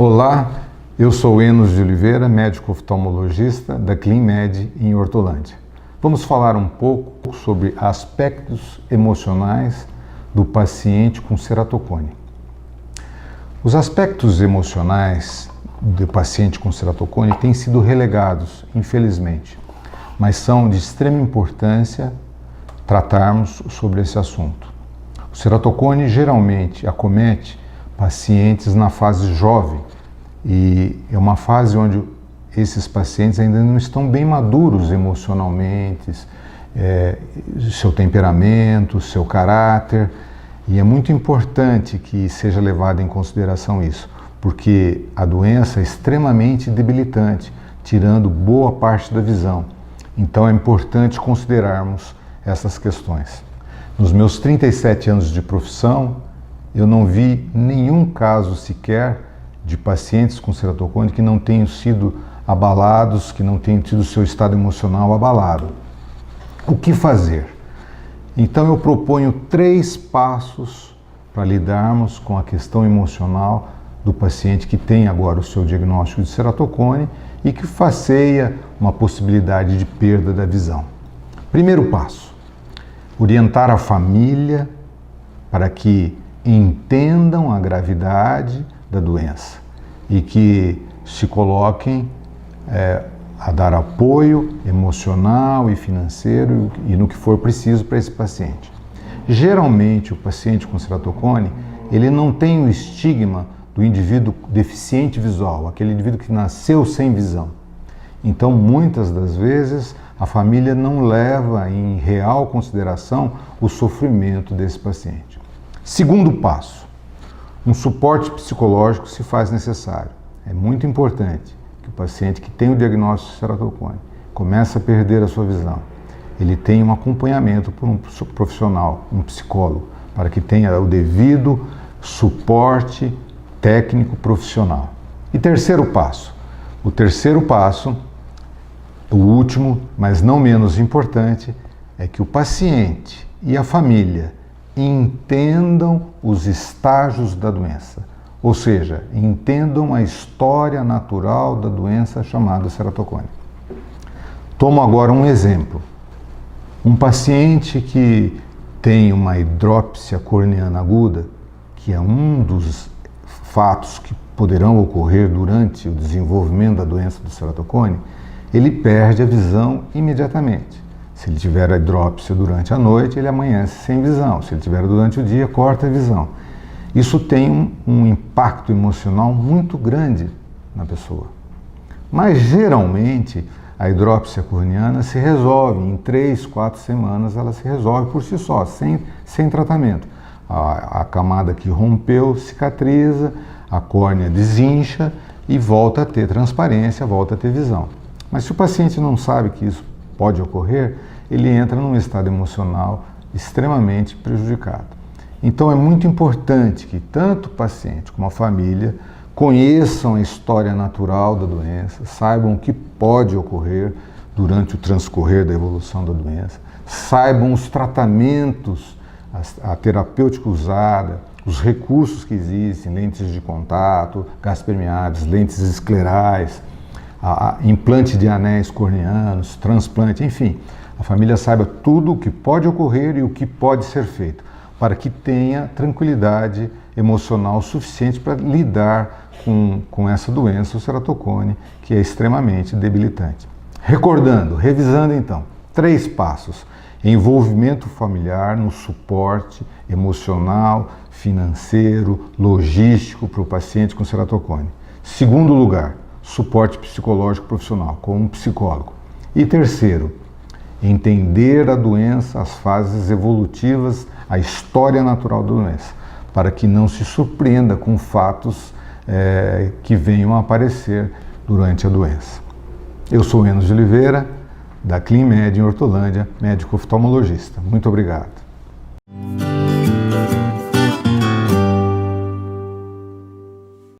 Olá, eu sou Enos de Oliveira, médico oftalmologista da ClinMed em Hortolândia. Vamos falar um pouco sobre aspectos emocionais do paciente com ceratocone. Os aspectos emocionais do paciente com ceratocone têm sido relegados, infelizmente, mas são de extrema importância tratarmos sobre esse assunto. O ceratocone geralmente acomete pacientes na fase jovem e é uma fase onde esses pacientes ainda não estão bem maduros emocionalmente, seu temperamento, seu caráter, e é muito importante que seja levado em consideração isso, porque a doença é extremamente debilitante, tirando boa parte da visão. Então é importante considerarmos essas questões. Nos meus 37 anos de profissão, eu não vi nenhum caso sequer de pacientes com ceratocone que não tenham sido abalados, que não tenham tido seu estado emocional abalado. O que fazer? Então eu proponho 3 passos para lidarmos com a questão emocional do paciente que tem agora o seu diagnóstico de ceratocone e que faceia uma possibilidade de perda da visão. Primeiro passo: orientar a família para que entendam a gravidade da doença e que se coloquem a dar apoio emocional e financeiro e no que for preciso para esse paciente. Geralmente o paciente com ceratocone, ele não tem o estigma do indivíduo deficiente visual, aquele indivíduo que nasceu sem visão. Então muitas das vezes a família não leva em real consideração o sofrimento desse paciente. Segundo passo, um suporte psicológico se faz necessário. É muito importante que o paciente que tem o diagnóstico de ceratocone começa a perder a sua visão, ele tenha um acompanhamento por um profissional, um psicólogo, para que tenha o devido suporte técnico profissional. E terceiro passo, o último, mas não menos importante, é que o paciente e a família entendam os estágios da doença, ou seja, entendam a história natural da doença chamada ceratocone. Tomo agora um exemplo. Um paciente que tem uma hidrópsia corneana aguda, que é um dos fatos que poderão ocorrer durante o desenvolvimento da doença do ceratocone, ele perde a visão imediatamente. Se ele tiver a hidrópsia durante a noite, ele amanhece sem visão. Se ele tiver durante o dia, corta a visão. Isso tem um impacto emocional muito grande na pessoa. Mas geralmente a hidrópsia corneana se resolve em 3, 4 semanas, ela se resolve por si só, sem tratamento. A camada que rompeu cicatriza, a córnea desincha e volta a ter transparência, volta a ter visão. Mas se o paciente não sabe que isso pode ocorrer, ele entra num estado emocional extremamente prejudicado. Então é muito importante que tanto o paciente como a família conheçam a história natural da doença, saibam o que pode ocorrer durante o transcorrer da evolução da doença, saibam os tratamentos, a terapêutica usada, os recursos que existem, lentes de contato, gás permeáveis, lentes esclerais, implante de anéis corneanos, transplante, enfim, a família saiba tudo o que pode ocorrer e o que pode ser feito, para que tenha tranquilidade emocional suficiente para lidar com essa doença, o ceratocone, que é extremamente debilitante. Revisando então, 3 passos: envolvimento familiar no suporte emocional, financeiro, logístico para o paciente com ceratocone. Segundo lugar, suporte psicológico profissional, com um psicólogo. E terceiro, entender a doença, as fases evolutivas, a história natural da doença, para que não se surpreenda com fatos que venham a aparecer durante a doença. Eu sou Enos de Oliveira, da ClinMed em Hortolândia, médico oftalmologista. Muito obrigado.